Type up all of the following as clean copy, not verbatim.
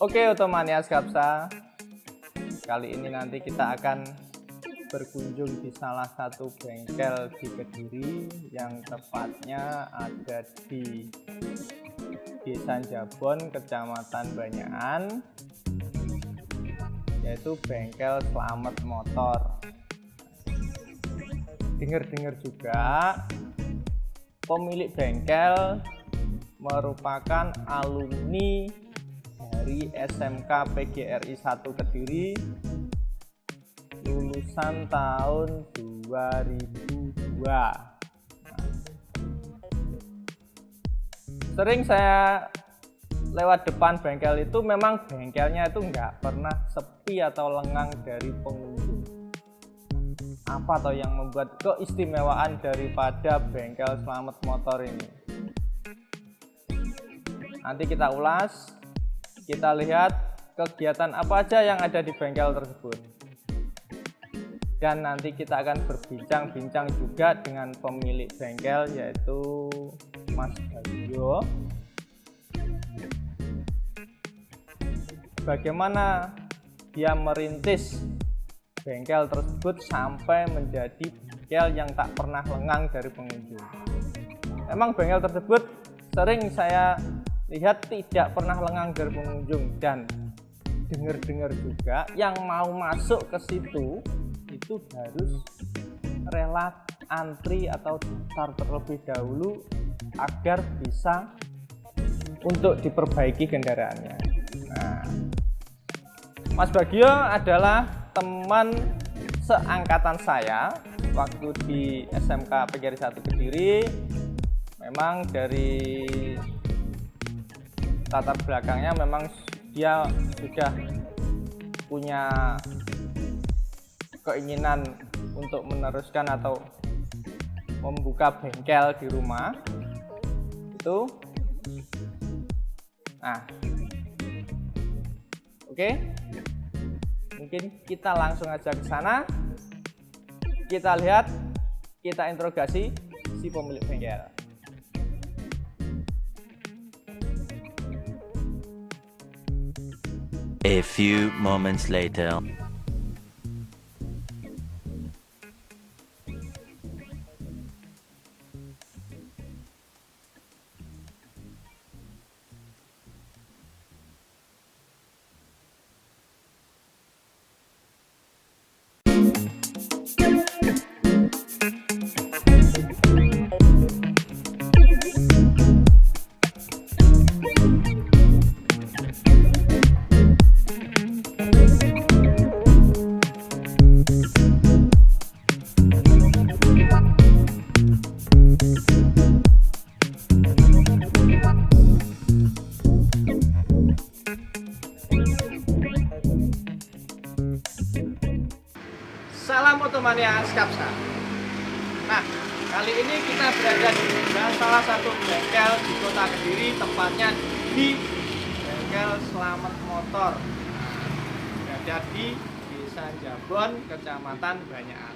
Oke, Otomania Skapsa. Kali ini nanti kita akan berkunjung di salah satu bengkel di Kediri yang tepatnya ada di Desa Jabon, Kecamatan Banyakan, yaitu bengkel Slamet Motor. Dengar-dengar juga pemilik bengkel merupakan alumni dari SMK PGRI 1 Kediri lulusan tahun 2002. Sering saya lewat depan bengkel itu, memang bengkelnya itu nggak pernah sepi atau lengang dari pengunjung. Apa toh yang membuat keistimewaan daripada bengkel Slamet Motor ini? Nanti kita ulas, kita lihat kegiatan apa aja yang ada di bengkel tersebut. Dan nanti kita akan berbincang-bincang juga dengan pemilik bengkel, yaitu Mas Bagio. Bagaimana dia merintis bengkel tersebut sampai menjadi bengkel yang tak pernah lengang dari pengunjung. Memang bengkel tersebut sering saya lihat tidak pernah lengang dari pengunjung, dan dengar-dengar juga yang mau masuk ke situ itu harus rela antri atau daftar terlebih dahulu agar bisa untuk diperbaiki kendaraannya. Nah, Mas Bagio adalah teman seangkatan saya waktu di SMK PGRI 1 Kediri. Memang dari latar belakangnya memang dia sudah punya keinginan untuk meneruskan atau membuka bengkel di rumah itu. Nah, oke, mungkin kita langsung aja ke sana. Kita lihat, kita interogasi si pemilik bengkel. A few moments later. Salam Otomania Skapsa. Nah, kali ini kita berada di salah satu bengkel di kota Kediri, tepatnya di bengkel Slamet Motor. Berada di Desa Jabon, Kecamatan Banyakan.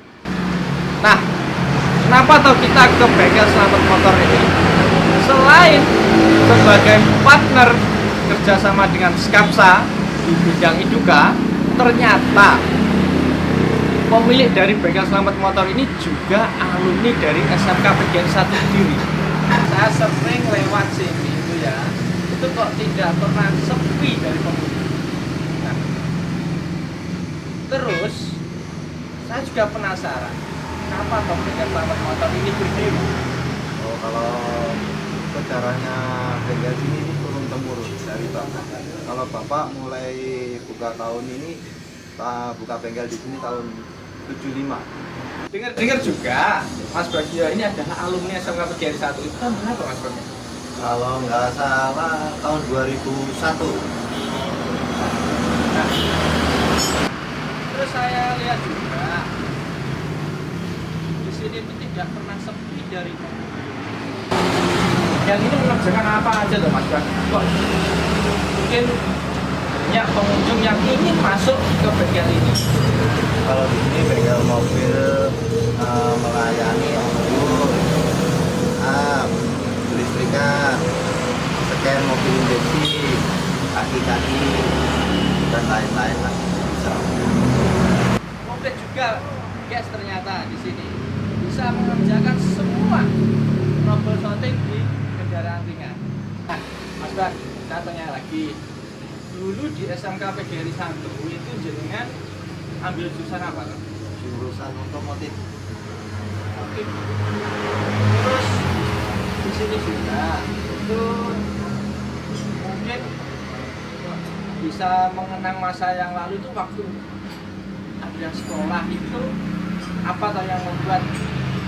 Nah, kenapa toh kita ke bengkel Slamet Motor ini? Selain sebagai partner kerjasama dengan Skapsa di bidang Iduka, ternyata pemilik dari bengkel Slamet Motor ini juga alumni dari SMK PGRI 1 Kediri. Saya sering lewat sini itu ya, itu kok tidak pernah sepi dari pengunjung. Nah, terus saya juga penasaran, kenapa kok bengkel Slamet Motor ini berdiri? Oh, kalau sejarahnya bengkel ini turun temurun dari bapak. Kalau bapak mulai buka tahun ini, buka bengkel di sini tahun 75. Dengar juga Mas Bagio ini adalah alumni SMK PGRI 1. Itu tahun berapa Mas Bagio? Kalau nggak salah tahun 2001. Nah, terus saya lihat juga di sini itu tidak pernah sepi dari pengunjung. Yang ini mengerjakan apa aja loh Mas Bagio? Kok mungkin banyak pengunjung yang ingin masuk ke bengkel ini? Kalau di sini bengkel mobil melayani ongkir, listrikan, scan mobil injeksi, kaki-kaki, dan lain-lain lah bisa. Komplit juga guys, ternyata di sini bisa mengerjakan semua troubleshooting di kendaraan ringan. Nah, Mas Bang, saya tanya lagi. Dulu di SMK PGRI 1 itu jenengan ambil jurusan apa? Kan? Jurusan otomotif. Oke. Terus di sini juga itu mungkin bisa mengenang masa yang lalu itu waktu ada sekolah itu apa toh yang membuat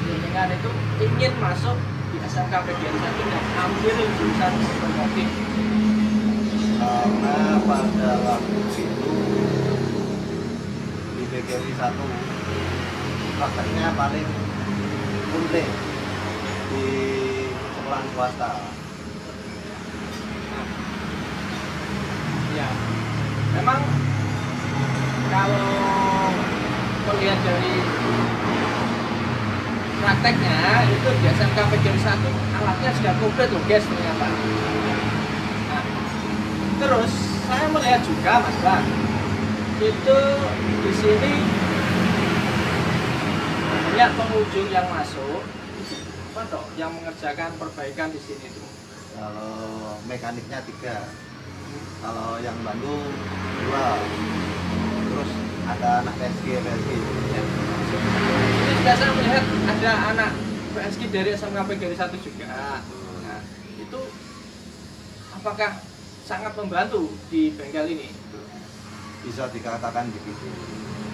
jenengan itu ingin masuk di SMK PGRI 1 dan ambil jurusan otomotif. Karena pada waktu itu di PGRI 1 prakteknya paling penting di sekolah swasta. Ya, memang kalau melihat dari prakteknya itu di SMK PGRI 1 alatnya sudah komplit loh guys ternyata. Nah, terus saya melihat juga Mas Bang, itu di sini banyak pengunjung yang masuk, apa toh, yang mengerjakan perbaikan di sini tuh. Kalau mekaniknya 3, kalau yang Bandung 2, terus ada anak PSG. Ya. Ini juga saya melihat ada anak PSG dari SMK PGRI 1 juga. Nah, itu apakah sangat membantu di bengkel ini? Bisa dikatakan begitu.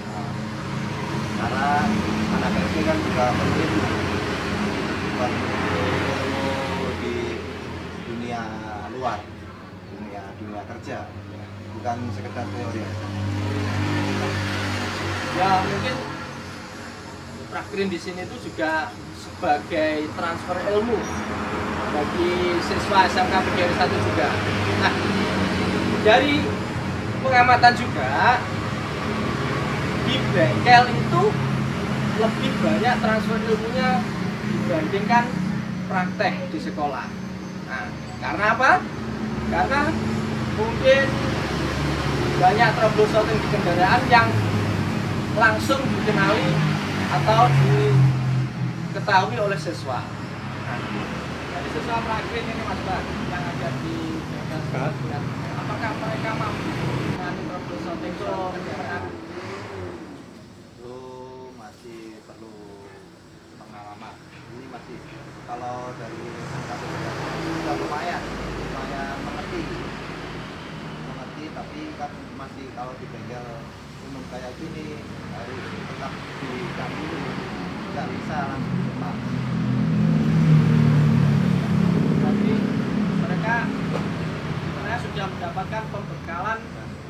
Nah, karena anak PSG kan juga peneliti, bukan ilmu di dunia luar, dunia kerja, bukan sekedar teori. Ya mungkin prakrin di sini itu juga sebagai transfer ilmu bagi siswa SMK PGRI 1 juga. Nah, dari pengamatan juga di bengkel itu lebih banyak transfer ilmunya dibandingkan praktek di sekolah. Nah, karena apa? Karena mungkin banyak troubleshooting di kendaraan yang langsung dikenali atau diketahui oleh siswa. Nah, dari siswa prakrin ini Mas Bang yang ada di bengkel sekarang, apakah mereka mampu dengan troubleshooting kendaraan? Itu masih perlu pengalaman. Ini masih kalau dari satu sudah lumayan mengerti, tapi kan masih kalau di bengkel umum kayak gini harus tetap didampingi, nggak bisa langsung cepat. Berarti mereka sebenarnya sudah mendapatkan pembekalan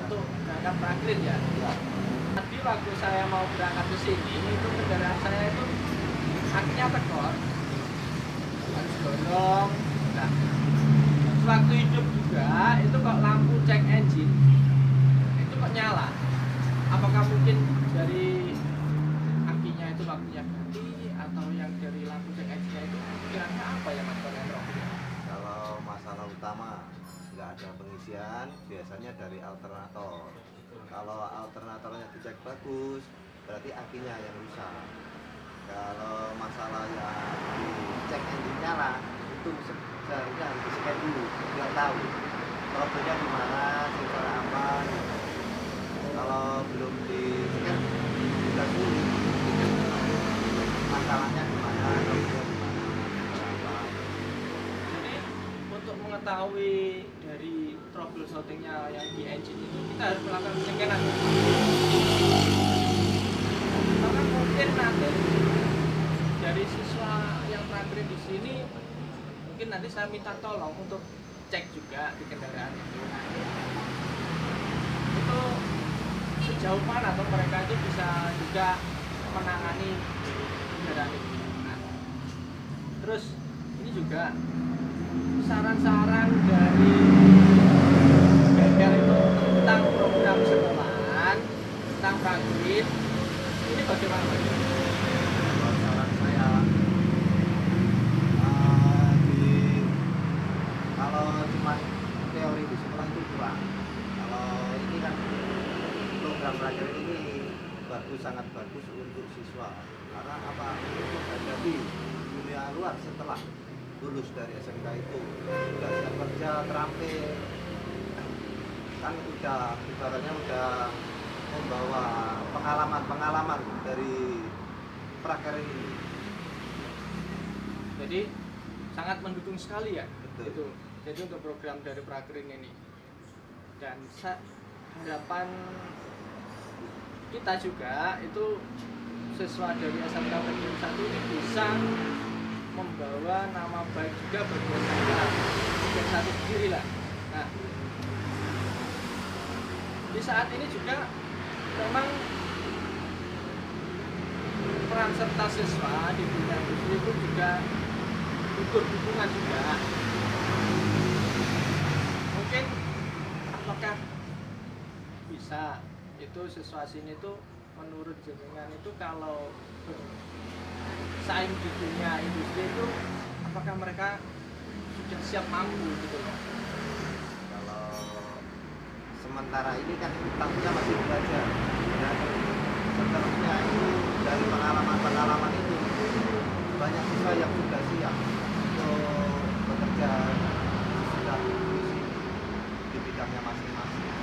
untuk berangkat prakrin ya. Ya, Tadi waktu saya mau berangkat ke sini, itu kendaraan saya itu akinya tekor, harus dorong. Nah, waktu hidup juga itu kok lampu cek engine itu kok nyala. Apakah mungkin dari akinya itu lampunya ganti atau yang dari lampu cek engine itu kira-kira apa ya Mas Hendro? kalau masalah utama nggak ada pengisian, biasanya dari alternator. Kalau alternatornya dicek bagus, berarti akinya yang rusak. Kalau masalah yang dicek engine nyala, itu seharusnya harus di-scan dulu biar tahu problemnya di mana, sensor apa. Kalau belum di-scan sudah sulit, masalahnya di mana, problemnya di mana, apa. Jadi untuk mengetahui dari troubleshootingnya yang di engine itu kita harus melakukan pencegahan. Karena mungkin nanti dari siswa yang prakrin di sini mungkin nanti saya minta tolong untuk cek juga di kendaraan itu. Itu sejauh mana tuh mereka itu bisa juga menangani kendaraan itu. Nah, terus ini juga saran-saran dari bengkel itu tentang program sekolahan, tentang prakrin, ini bagaimana Pak? Kalau saran saya kalau cuma teori di sekolah itu kurang. Kalau ini kan prakerja ini bagus, sangat bagus untuk siswa karena apa, untuk menghadapi dunia luar setelah lulus dari SMK itu sudah siap kerja, terampil, kan udah ibaratnya udah membawa pengalaman dari prakerja ini. Jadi sangat mendukung sekali ya. Betul. Itu. Jadi untuk program dari Prakerin ini. Dan harapan kita juga itu siswa dari SMK Prakerin 1 ini bisa membawa nama baik juga berdasarkan Prakerin 1 sendiri lah. Nah, di saat ini juga memang peran serta siswa di bidang industri pun juga butuh dukungan juga. Mungkin apakah bisa itu siswa sini tuh menurut jenengan itu kalau bersaing di dunia industri itu apakah mereka sudah siap mampu gitu loh? Kalau sementara ini kan tahunnya masih belajar dan seterusnya itu dari pengalaman itu banyak siswa yang sudah siap untuk bekerja sudah di bidangnya masing-masing.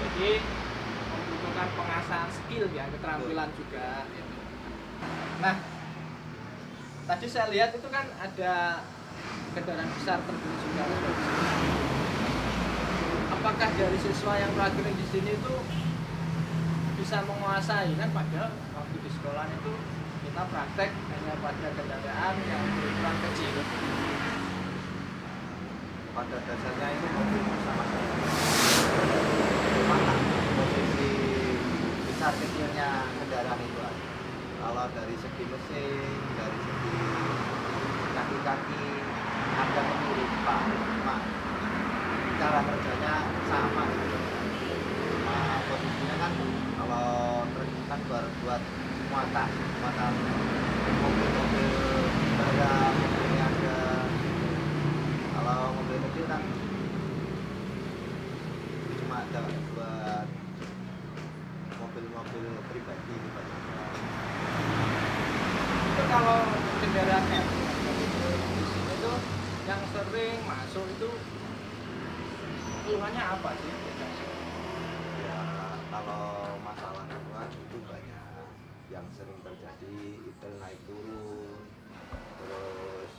Jadi membutuhkan pengasah skill ya, keterampilan juga gitu. Nah, tadi saya lihat itu kan ada kendaraan besar terjun juga. Apakah dari siswa yang prakerin di sini itu bisa menguasai? Kan padahal waktu di sekolah itu kita praktek hanya pada kendaraan yang berukuran kecil. Pada dasarnya itu mobil sama-sama mana posisi besar kecilnya kendaraan itu ada. Kalau dari segi mesin, dari segi kaki-kaki ada kemiripan, cuma cara kerjanya sama gitu. Cuma posisinya kan kalau truk kan buat muatan mobil-mobil barang yang ada. Kalau mobil kecil kan cuma ada buat mobil-mobil pribadi kebanyakan. Itu kalau kendaraan di sini tuh yang sering masuk itu keluhannya apa sih? Ya kalau masalah lingkungan itu banyak yang sering terjadi, itu naik turun, terus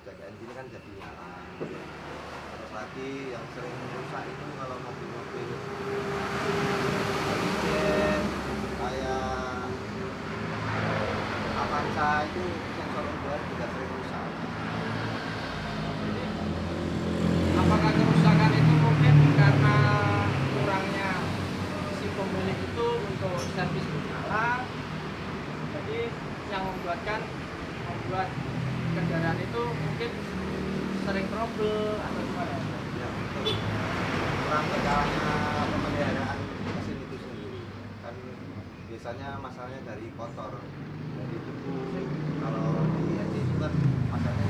jaga engine kan jadi nyala. Terus lagi yang sering rusak itu kalau mobil-mobil kayak Avanza itu sensor udara juga sering rusak. Apakah kerusakan itu mungkin karena kurangnya si pemilik itu untuk servis berkala, jadi yang membuat kendaraan itu mungkin sering trouble atau gimana? Ya, betul. Kurang berjalannya pemeliharaan mesin itu sendiri kan biasanya masalahnya dari kotor, dari debu. Kalau di engine itu kan masalahnya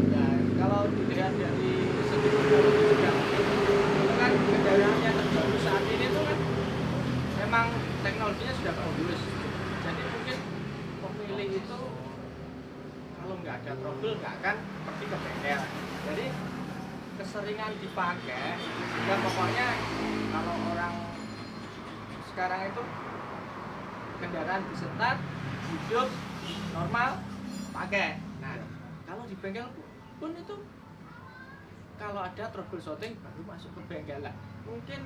Nah, kalau dilihat dari segi teknologi juga, itu kan kendaraan yang terbaru saat ini tuh kan memang teknologinya sudah bagus. Jadi mungkin pemilik itu kalau nggak ada trouble nggak akan pergi ke bengkel. Jadi keseringan dipakai, ya pokoknya kalau orang sekarang itu kendaraan disetat, hidup normal, pakai. Nah, kalau di bengkel pun itu kalau ada troubleshooting baru masuk ke bengkel lah. Mungkin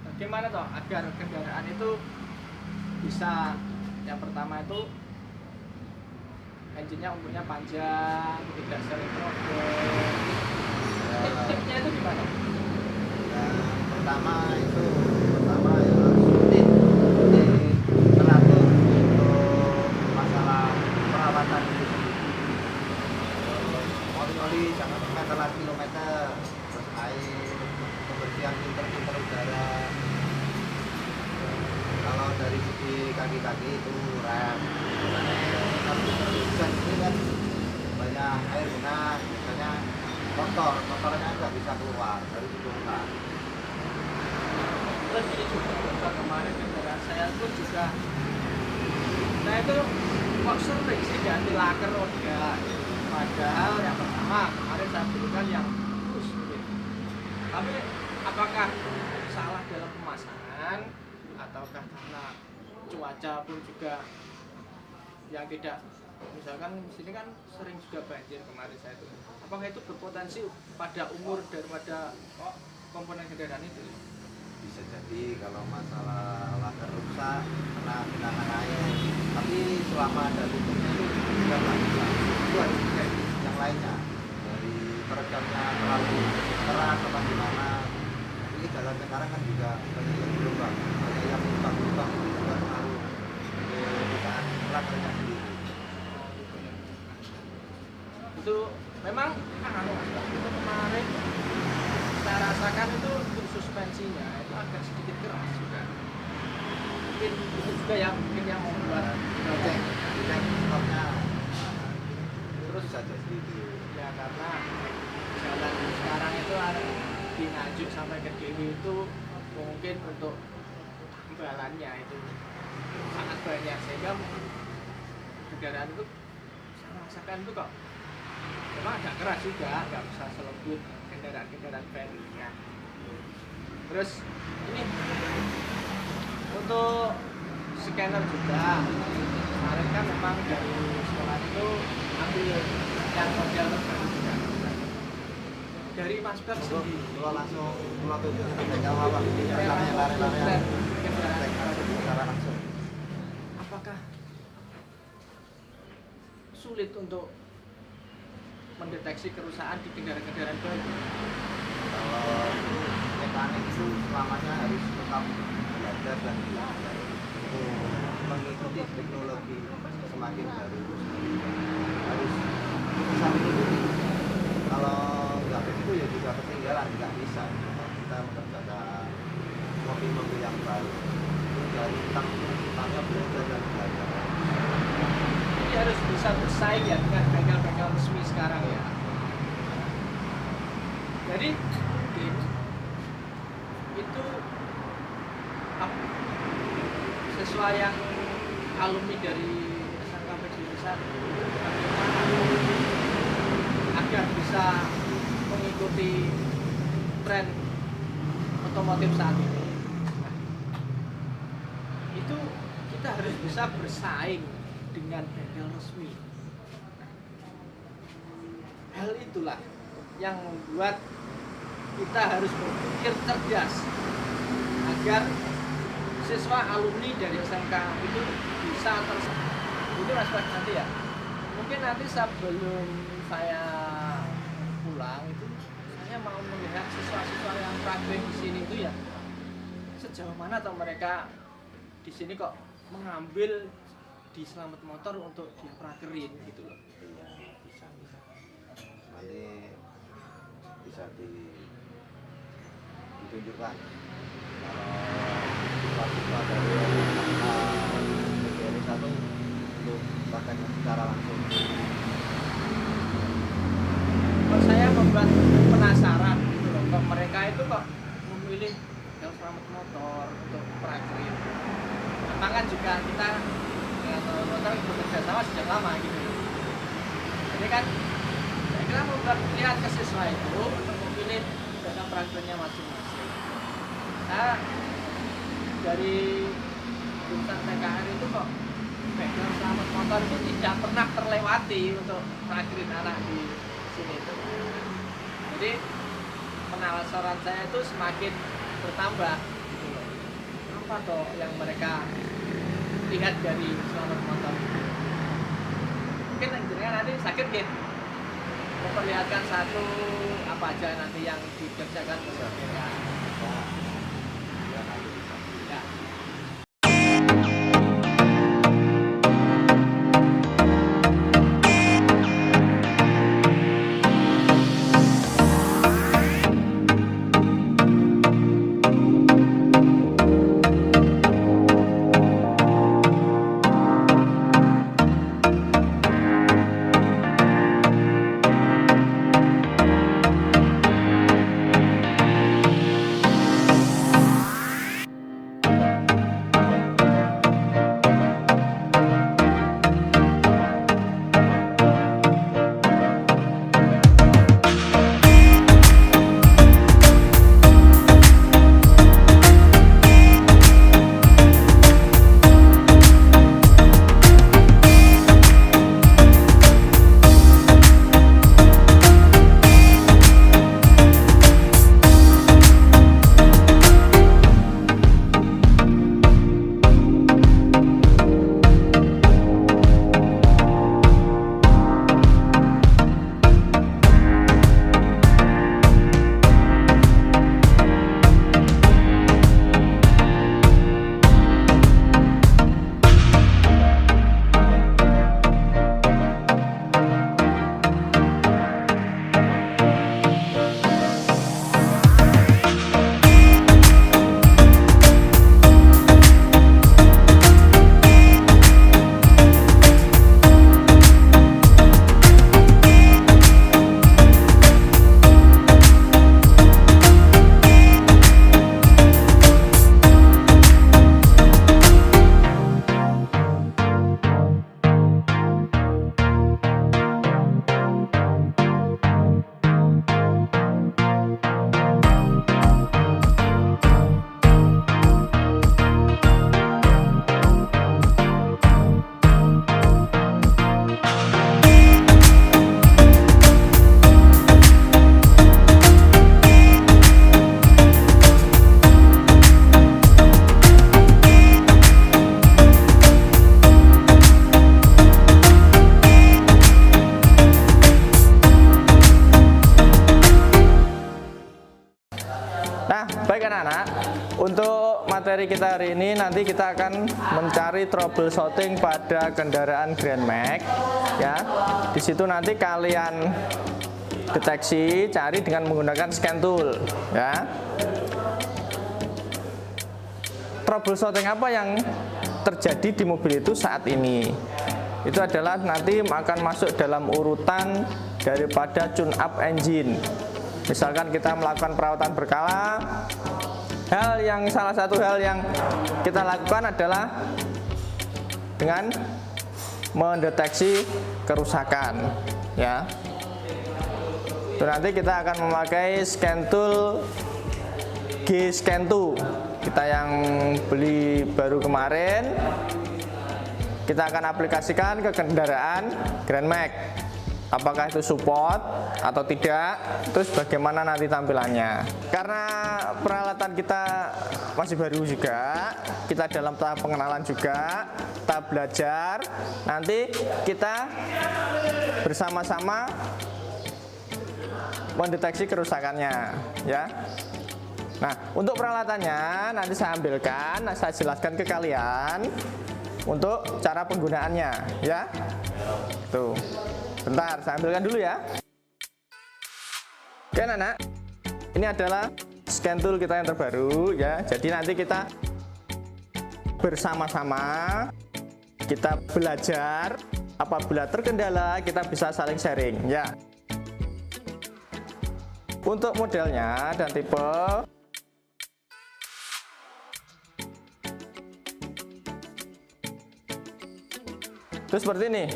bagaimana toh agar kendaraan itu bisa, yang pertama itu engine-nya umurnya panjang, tidak sering trouble. Tipsnya itu gimana? yang pertama ya rutin teratur untuk masalah perawatan itu sendiri. Oli jangan sampai telat kilometer, terus air, pembersihan filter udara. Kalau dari segi kaki-kaki itu rem, kalau hujan ini kan banyak air genang, biasanya kotornya nggak bisa keluar dari bongkar. Terus ini juga untuk kemarin kendaraan saya pun juga, nah itu kok sering sih ganti laker roda. Padahal yang pertama kemarin saya belikan yang bagus gitu. Tapi apakah salah dalam pemasangan ataukah karena cuaca pun juga yang tidak, misalkan di sini kan sering juga banjir kemarin saya itu. Apakah itu berpotensi pada umur daripada komponen kendaraan itu? Bisa jadi kalau masalah laker rusak kena genangan air, tapi selama ada tutupnya itu tidak masalah. Itu harus dicek yang lainnya, dari peredamnya terlalu keras apa gimana. Ini jalan sekarang kan juga banyak yang berlubang, banyak yang lubang-lubang, itu juga pengaruh kerusakan lakernya sendiri. Itu memang itu kemarin saya rasakan itu untuk suspensinya itu agak sedikit keras juga. Mungkin itu juga yang membuat Cek stopnya, terus bisa jadi itu. ya karena jalan sekarang itu ada di Nganjuk sampai ke Dewi itu mungkin untuk tambalannya itu sangat banyak, sehingga kendaraan itu saya rasakan itu kok memang agak keras juga, nggak bisa selembut kendaraan van ya. Terus ini untuk scanner juga kemarin kan memang dari sekolah itu ambil yang model terbaru juga dari Mas Bab sendiri. Kalau langsung pulang tujuh ke bengkel apa? Rencananya lari-larian, secara langsung. Apakah sulit untuk mendeteksi kerusakan di kendaraan baru? Kalau mekanik itu selamanya harus tetap belajar dan belajar untuk mengikuti teknologi semakin baru, harus bisa mengikuti. Kalau nggak begitu ya juga ketinggalan, nggak bisa kita mengerjakan mobil-mobil yang baru. Itu dari tangga belajar dan belajar. Jadi harus bisa bersaing ya dengan bengkel-bengkel resmi sekarang ya. Jadi mungkin itu sesuai yang alumni dari SMK Jurusan agar bisa mengikuti tren otomotif saat ini. Nah, itu kita harus bisa bersaing dengan bengkel resmi. Hal itulah yang membuat kita harus berpikir cerdas agar siswa alumni dari SMK itu bisa itu aspek nanti ya. Mungkin nanti sebelum saya pulang itu saya mau melihat siswa-siswa yang praktek di sini itu ya sejauh mana atau mereka di sini kok mengambil di Selamat Motor untuk dia prakerin gitu loh. Iya, bisa. Nanti bisa ditunjukkan kalau siswa dari PGRI 1 untuk praktek secara langsung. Kalau saya membuat penasaran gitu loh, kok mereka itu kok memilih yang Selamat Motor untuk prakerin. Memang kan juga kita dengan motor bekerja sama sejak lama gitu. Jadi kan saya kira membuat pilihan ke siswa itu untuk memilih dalam prakteknya masing-masing. Nah, dari jurusan TKR itu kok bengkel Selamat Motor itu tidak pernah terlewati untuk prakerin anak di sini itu. Jadi penasaran saya itu semakin bertambah gitu loh. Apa toh yang mereka lihat dari Selamat Motor? Mungkin jenengan nanti sakit gitu memperlihatkan satu apa aja nanti yang dikerjakan berbeda. Ya. Nah, baik anak-anak, untuk materi kita hari ini nanti kita akan mencari troubleshooting pada kendaraan Grand Max ya. Di situ nanti kalian deteksi, cari dengan menggunakan scan tool ya. Troubleshooting apa yang terjadi di mobil itu saat ini? Itu adalah nanti akan masuk dalam urutan daripada tune up engine. Misalkan kita melakukan perawatan berkala, salah satu hal yang kita lakukan adalah dengan mendeteksi kerusakan ya. Itu nanti kita akan memakai scan tool G-Scan 2 kita yang beli baru kemarin. Kita akan aplikasikan ke kendaraan Grand Max. Apakah itu support atau tidak, terus bagaimana nanti tampilannya. Karena peralatan kita masih baru juga, kita dalam tahap pengenalan juga, tahap belajar. Nanti kita bersama-sama mendeteksi kerusakannya ya. Nah, untuk peralatannya nanti saya ambilkan, saya jelaskan ke kalian untuk cara penggunaannya ya. Tuh. Bentar, saya ambilkan dulu ya. Oke anak-anak, ini adalah scan tool kita yang terbaru ya. Jadi nanti kita bersama-sama kita belajar, apabila terkendala kita bisa saling sharing ya. Untuk modelnya dan tipe itu seperti ini.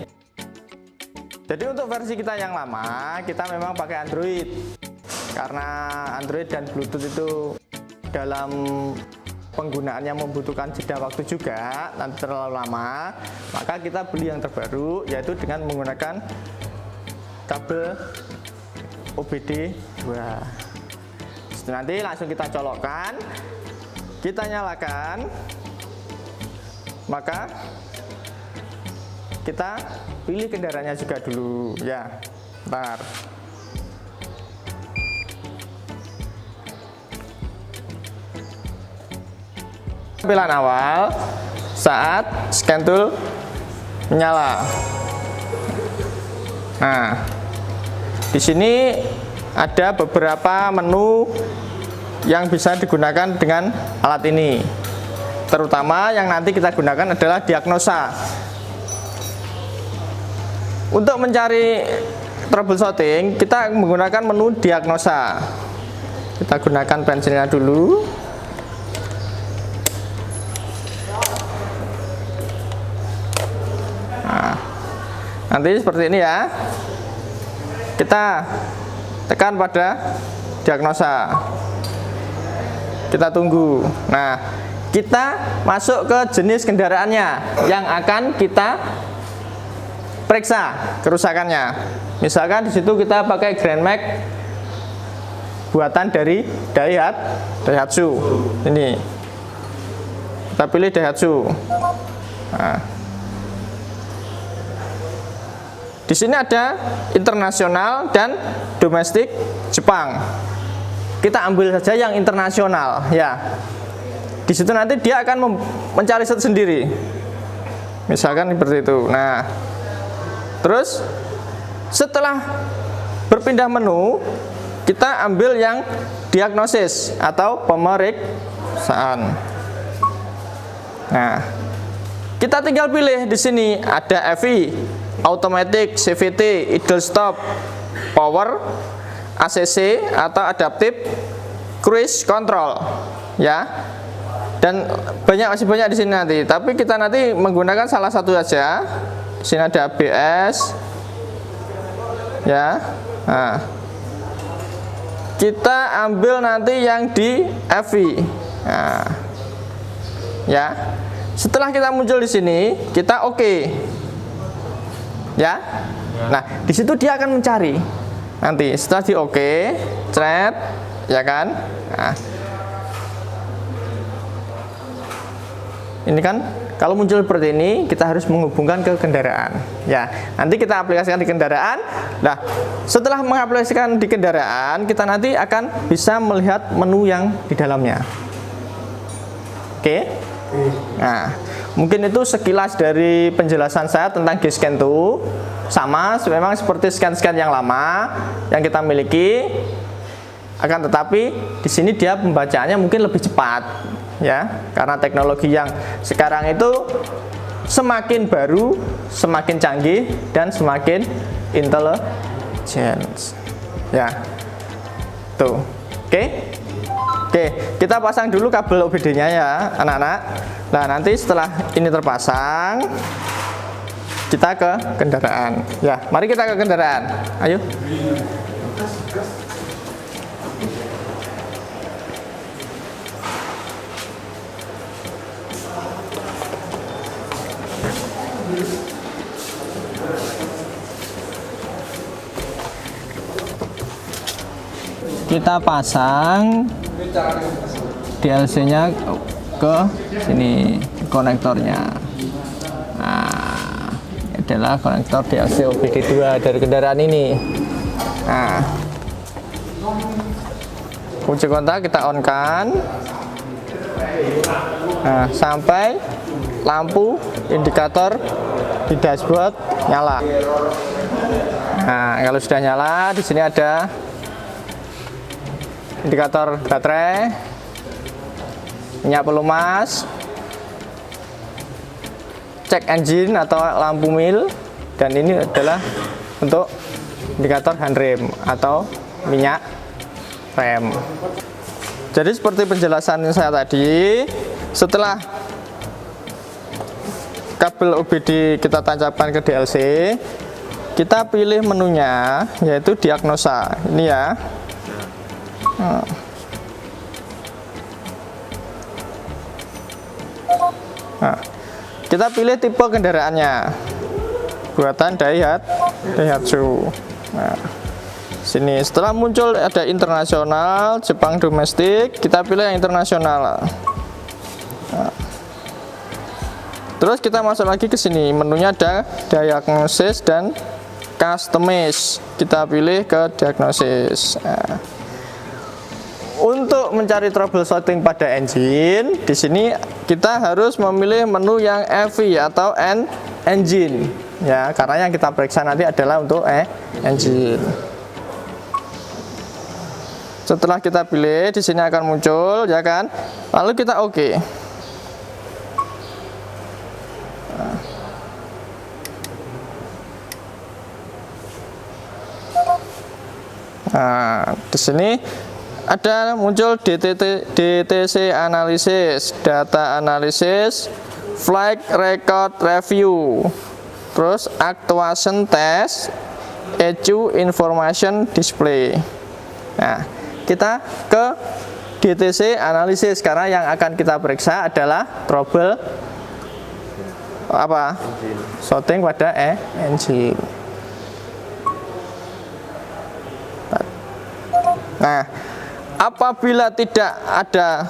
Jadi untuk versi kita yang lama, kita memang pakai Android. Karena Android dan Bluetooth itu dalam penggunaannya membutuhkan jeda waktu juga, nanti terlalu lama, maka kita beli yang terbaru, yaitu dengan menggunakan kabel OBD 2. Nanti langsung kita colokkan, kita nyalakan, maka kita pilih kendaraannya juga dulu ya. Bentar. Tampilan awal saat scan tool menyala. Nah, di sini ada beberapa menu yang bisa digunakan dengan alat ini. Terutama yang nanti kita gunakan adalah diagnosa. Untuk mencari troubleshooting, kita menggunakan menu diagnosa. Kita gunakan pensilnya dulu. Nah, nanti seperti ini ya. Kita tekan pada diagnosa. Kita tunggu. Nah, kita masuk ke jenis kendaraannya yang akan kita periksa kerusakannya. Misalkan di situ kita pakai Grand Max buatan dari Daihatsu. Ini kita pilih Daihatsu. Nah, di sini ada internasional dan domestik Jepang. Kita ambil saja yang internasional ya. Di situ nanti dia akan mencari sendiri. Misalkan seperti itu. Nah, terus setelah berpindah menu, kita ambil yang diagnosis atau pemeriksaan. Nah, kita tinggal pilih di sini ada FI, automatic, CVT, idle stop, power, ACC atau adaptive cruise control, ya. Dan masih banyak di sini nanti. Tapi kita nanti menggunakan salah satu saja. Di sini ada ABS, ya. Nah, kita ambil nanti yang di FI. Nah, ya. Setelah kita muncul di sini, kita oke. Ya. Nah, di situ dia akan mencari. Nanti setelah di oke, thread, ya kan? Nah, ini kan Kalau muncul seperti ini, kita harus menghubungkan ke kendaraan. Ya, nanti kita aplikasikan di kendaraan. Nah, setelah mengaplikasikan di kendaraan, kita nanti akan bisa melihat menu yang di dalamnya. Oke? Nah, mungkin itu sekilas dari penjelasan saya tentang G-Scan 2. Sama, memang seperti scan-scan yang lama yang kita miliki. Akan tetapi di sini dia pembacaannya mungkin lebih cepat, ya, karena teknologi yang sekarang itu semakin baru, semakin canggih dan semakin intelligent, ya. Tuh, oke, kita pasang dulu kabel OBD-nya ya, anak-anak. Nah, nanti setelah ini terpasang, kita ke kendaraan. Ya, mari kita ke kendaraan. Ayo. Kita pasang DLC-nya ke sini, konektornya. Nah, ini adalah konektor DLC OBD2 dari kendaraan ini. Nah, kunci kontak kita on-kan. Nah, sampai lampu indikator di dashboard nyala. Nah, kalau sudah nyala, di sini ada indikator baterai, minyak pelumas, cek engine atau lampu mil, dan ini adalah untuk indikator handrem atau minyak rem. Jadi seperti penjelasan saya tadi, setelah kabel OBD kita tancapkan ke DLC, kita pilih menunya yaitu diagnosa. Ini ya. Nah, kita pilih tipe kendaraannya, buatan Daihatsu. Nah, sini setelah muncul ada internasional, Jepang domestik, kita pilih yang internasional. Nah, terus kita masuk lagi ke sini, menunya ada diagnosis dan customize. Kita pilih ke diagnosis. Nah, untuk mencari troubleshooting pada engine, di sini kita harus memilih menu yang EV atau engine, ya, karena yang kita periksa nanti adalah untuk engine. Setelah kita pilih, di sini akan muncul, ya kan? Lalu kita oke. Nah, di sini ada muncul DTC analysis, data analysis, flight record review, terus actuation test, ECU information display. Nah, kita ke DTC analysis karena yang akan kita periksa adalah trouble apa? Shooting pada engine. Nah, apabila tidak ada,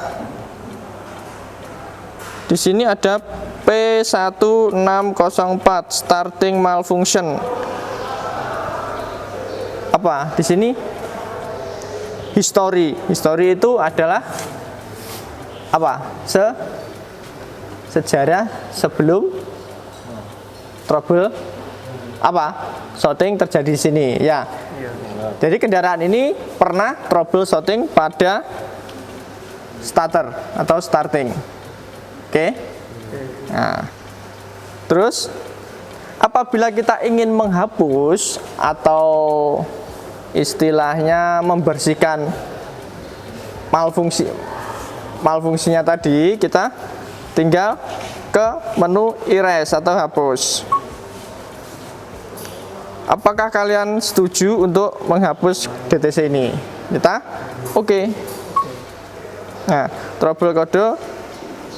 di sini ada P1604 starting malfunction. Apa? Di sini history. History itu adalah apa? Sejarah sebelum trouble apa? Shooting terjadi di sini, ya. Jadi kendaraan ini pernah troubleshooting pada starter atau starting. Oke. Nah, terus apabila kita ingin menghapus atau istilahnya membersihkan malfungsinya tadi, kita tinggal ke menu erase atau hapus. Apakah kalian setuju untuk menghapus DTC ini? Kita oke. Nah, trouble kode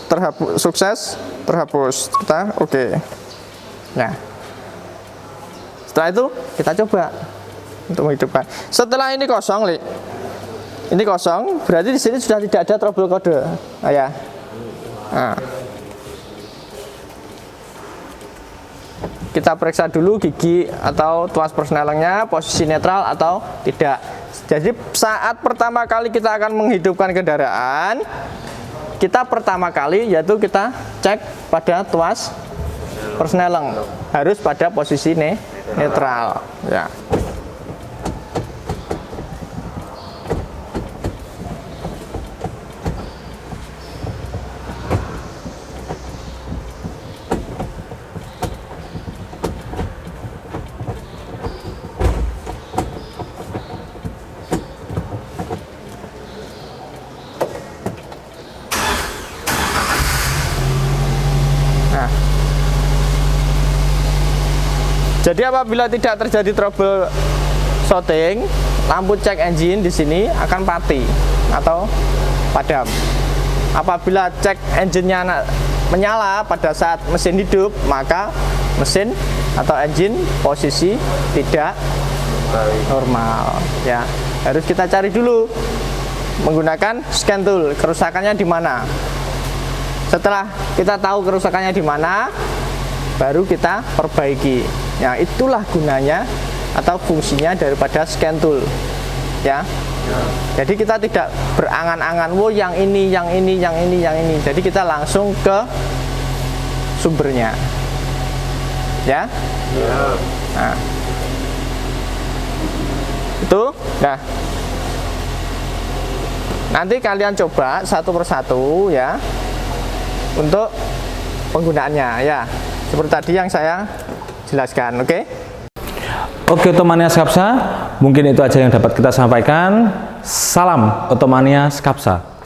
terhapus, sukses terhapus. Kita oke. Nah, setelah itu kita coba untuk menghidupkan. Setelah ini kosong, ini kosong, berarti di sini sudah tidak ada trouble kode. Nah, ya. Nah. kita periksa dulu gigi atau tuas persnelengnya posisi netral atau tidak. Jadi saat pertama kali kita akan menghidupkan kendaraan, kita pertama kali yaitu kita cek pada tuas persneleng, harus pada posisi netral ya. Jadi apabila tidak terjadi trouble shooting, lampu cek engine di sini akan mati atau padam. Apabila cek engine-nya menyala pada saat mesin hidup, maka mesin atau engine posisi tidak normal ya. Harus kita cari dulu menggunakan scan tool kerusakannya di mana. Setelah kita tahu kerusakannya di mana, baru kita perbaiki. Ya, itulah gunanya atau fungsinya daripada scan tool ya. Jadi kita tidak berangan-angan, "Wo, yang ini, yang ini, yang ini, yang ini." Jadi kita langsung ke sumbernya ya. Nah, itu nah, nanti kalian coba satu persatu ya untuk penggunaannya ya, seperti tadi yang saya jelaskan. Oke Otomania Skapsa, mungkin itu aja yang dapat kita sampaikan. Salam Otomania Skapsa.